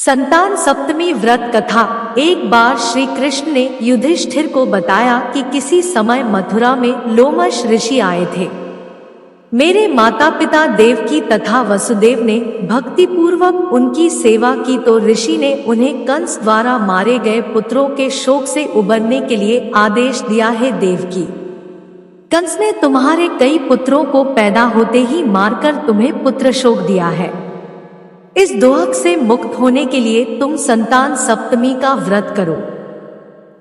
संतान सप्तमी व्रत कथा। एक बार श्री कृष्ण ने युधिष्ठिर को बताया कि किसी समय मथुरा में लोमश ऋषि आए थे। मेरे माता पिता देवकी तथा वसुदेव ने भक्तिपूर्वक उनकी सेवा की तो ऋषि ने उन्हें कंस द्वारा मारे गए पुत्रों के शोक से उबरने के लिए आदेश दिया है। देवकी, कंस ने तुम्हारे कई पुत्रों को पैदा होते ही मारकर तुम्हें पुत्र शोक दिया है। इस दोहक से मुक्त होने के लिए तुम संतान सप्तमी का व्रत करो।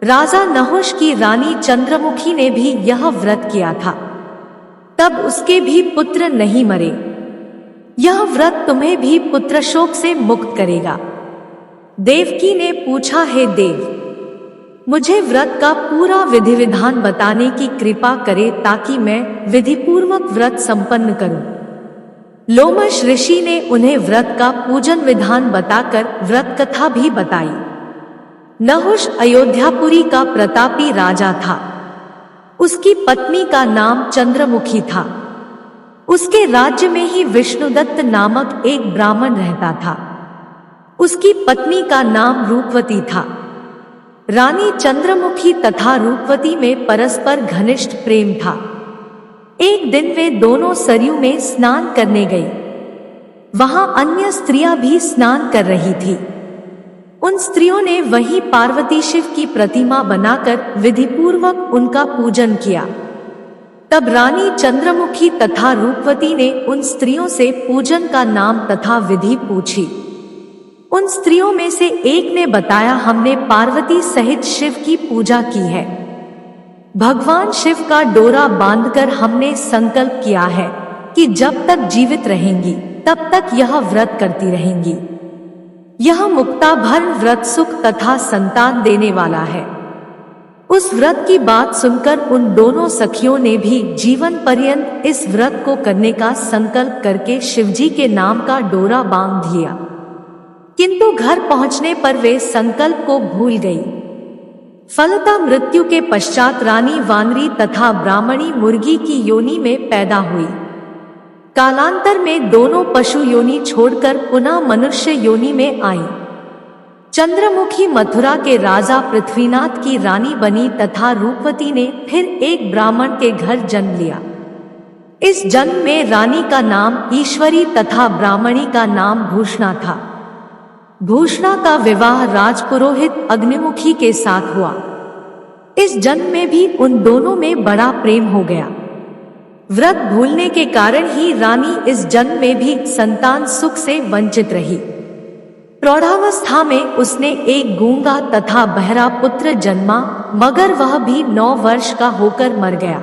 राजा नहुष की रानी चंद्रमुखी ने भी यह व्रत किया था, तब उसके भी पुत्र नहीं मरे। यह व्रत तुम्हें भी पुत्र शोक से मुक्त करेगा। देवकी ने पूछा, हे देव, मुझे व्रत का पूरा विधि विधान बताने की कृपा करे ताकि मैं विधिपूर्वक व्रत संपन्न करूं। लोमश ऋषि ने उन्हें व्रत का पूजन विधान बताकर व्रत कथा भी बताई। नहुष अयोध्यापुरी का प्रतापी राजा था। उसकी पत्नी का नाम चंद्रमुखी था। उसके राज्य में ही विष्णुदत्त नामक एक ब्राह्मण रहता था। उसकी पत्नी का नाम रूपवती था। रानी चंद्रमुखी तथा रूपवती में परस्पर घनिष्ठ प्रेम था। एक दिन वे दोनों सरयू में स्नान करने गई। वहां अन्य स्त्रियां भी स्नान कर रही थी। उन स्त्रियों ने वहीं पार्वती शिव की प्रतिमा बनाकर विधिपूर्वक उनका पूजन किया। तब रानी चंद्रमुखी तथा रूपवती ने उन स्त्रियों से पूजन का नाम तथा विधि पूछी। उन स्त्रियों में से एक ने बताया, हमने पार्वती सहित शिव की पूजा की है। भगवान शिव का डोरा बांधकर हमने संकल्प किया है कि जब तक जीवित रहेंगी तब तक यह व्रत करती रहेंगी। यह मुक्ताभरण व्रत सुख तथा संतान देने वाला है। उस व्रत की बात सुनकर उन दोनों सखियों ने भी जीवन पर्यंत इस व्रत को करने का संकल्प करके शिवजी के नाम का डोरा बांध लिया। किंतु घर पहुंचने पर वे संकल्प को भूल गई। फलतः मृत्यु के पश्चात रानी वानरी तथा ब्राह्मणी मुर्गी की योनि में पैदा हुई। कालांतर में दोनों पशु योनि छोड़कर पुनः मनुष्य योनि में आई। चंद्रमुखी मथुरा के राजा पृथ्वीनाथ की रानी बनी तथा रूपवती ने फिर एक ब्राह्मण के घर जन्म लिया। इस जन्म में रानी का नाम ईश्वरी तथा ब्राह्मणी का नाम भूषणा था। भूषणा का विवाह राजपुरोहित अग्निमुखी के साथ हुआ। इस जन्म में भी उन दोनों में बड़ा प्रेम हो गया। व्रत भूलने के कारण ही रानी इस जन्म में भी संतान सुख से वंचित रही। प्रौढ़ावस्था में उसने एक गूंगा तथा बहरा पुत्र जन्मा, मगर वह भी 9 वर्ष का होकर मर गया।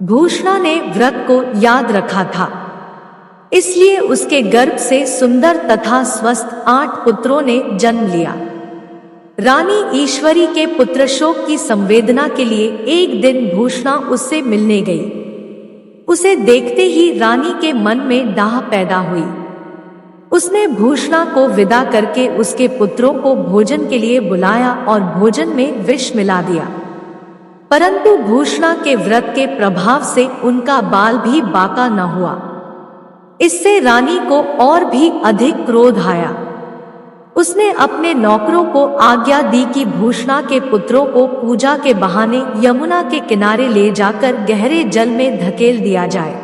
भूषणा ने व्रत को याद रखा था, इसलिए उसके गर्भ से सुंदर तथा स्वस्थ 8 पुत्रों ने जन्म लिया। रानी ईश्वरी के पुत्र शोक की संवेदना के लिए एक दिन भूषणा उससे मिलने गई। उसे देखते ही रानी के मन में डाह पैदा हुई। उसने भूषणा को विदा करके उसके पुत्रों को भोजन के लिए बुलाया और भोजन में विष मिला दिया। परंतु भूषणा के व्रत के प्रभाव से उनका बाल भी बाका न हुआ। इससे रानी को और भी अधिक क्रोध आया। उसने अपने नौकरों को आज्ञा दी कि भूषणा के पुत्रों को पूजा के बहाने यमुना के किनारे ले जाकर गहरे जल में धकेल दिया जाए।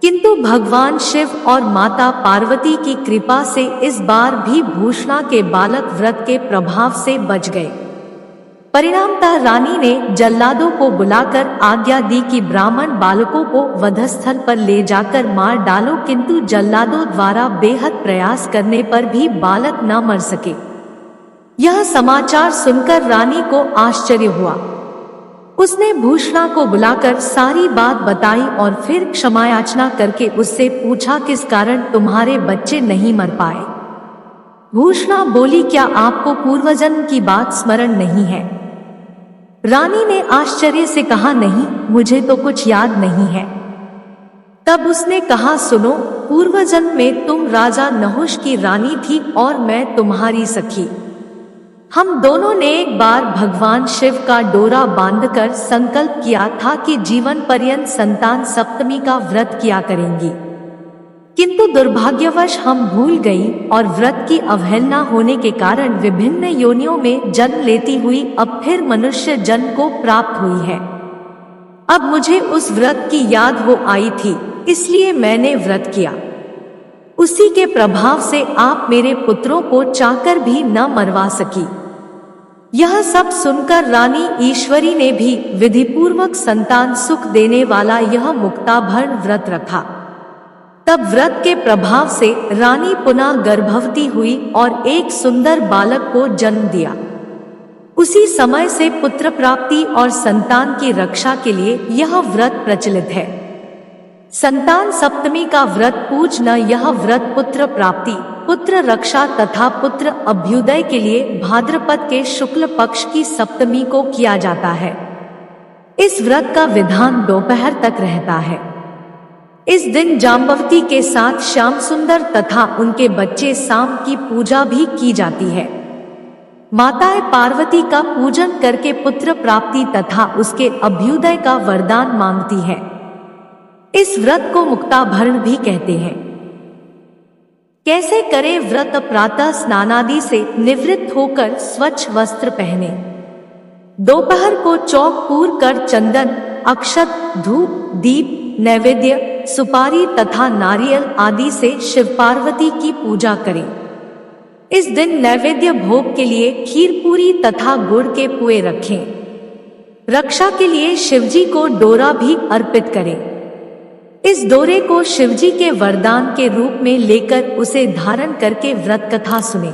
किंतु भगवान शिव और माता पार्वती की कृपा से इस बार भी भूषणा के बालक व्रत के प्रभाव से बच गए। परिणामतः रानी ने जल्लादों को बुलाकर आज्ञा दी कि ब्राह्मण बालकों को वधस्थल पर ले जाकर मार डालो, किंतु जल्लादों द्वारा बेहद प्रयास करने पर भी बालक न मर सके। यह समाचार सुनकर रानी को आश्चर्य हुआ। उसने भूषणा को बुलाकर सारी बात बताई और फिर क्षमायाचना करके उससे पूछा, किस कारण तुम्हारे बच्चे नहीं मर पाए? भूषणा बोली, क्या आपको पूर्वजन्म की बात स्मरण नहीं है? रानी ने आश्चर्य से कहा, नहीं, मुझे तो कुछ याद नहीं है। तब उसने कहा, सुनो, पूर्वजन्म में तुम राजा नहुष की रानी थी और मैं तुम्हारी सखी। हम दोनों ने एक बार भगवान शिव का डोरा बांधकर संकल्प किया था कि जीवन पर्यंत संतान सप्तमी का व्रत किया करेंगी। किंतु दुर्भाग्यवश हम भूल गई और व्रत की अवहेलना होने के कारण विभिन्न योनियों में जन्म लेती हुई अब फिर मनुष्य जन्म को प्राप्त हुई है। अब मुझे उस व्रत की याद हो आई थी, इसलिए मैंने व्रत किया। उसी के प्रभाव से आप मेरे पुत्रों को चाहकर भी न मरवा सकी। यह सब सुनकर रानी ईश्वरी ने भी विधिपूर्वक संतान सुख देने वाला यह मुक्ताभरण व्रत रखा। तब व्रत के प्रभाव से रानी पुनः गर्भवती हुई और एक सुंदर बालक को जन्म दिया। उसी समय से पुत्र प्राप्ति और संतान की रक्षा के लिए यह व्रत प्रचलित है। संतान सप्तमी का व्रत पूजना, यह व्रत पुत्र प्राप्ति, पुत्र रक्षा तथा पुत्र अभ्युदय के लिए भाद्रपद के शुक्ल पक्ष की सप्तमी को किया जाता है। इस व्रत का विधान दोपहर तक रहता है। इस दिन जाम्बवती के साथ श्याम सुंदर तथा उनके बच्चे साम की पूजा भी की जाती है। माताएं पार्वती का पूजन करके पुत्र प्राप्ति तथा उसके अभ्युदय का वरदान मांगती है। इस व्रत को मुक्ताभरण भी कहते हैं। कैसे करें व्रत? प्रातः स्नानादि से निवृत्त होकर स्वच्छ वस्त्र पहने। दोपहर को चौक पूर कर चंदन, अक्षत, धूप, दीप, नैवेद्य, सुपारी तथा नारियल आदि से शिव पार्वती की पूजा करें। इस दिन नैवेद्य भोग के लिए खीर पूरी तथा गुड़ के पुए रखें। रक्षा के लिए शिवजी को डोरा भी अर्पित करें। इस डोरे को शिवजी के वरदान के रूप में लेकर उसे धारण करके व्रत कथा सुने।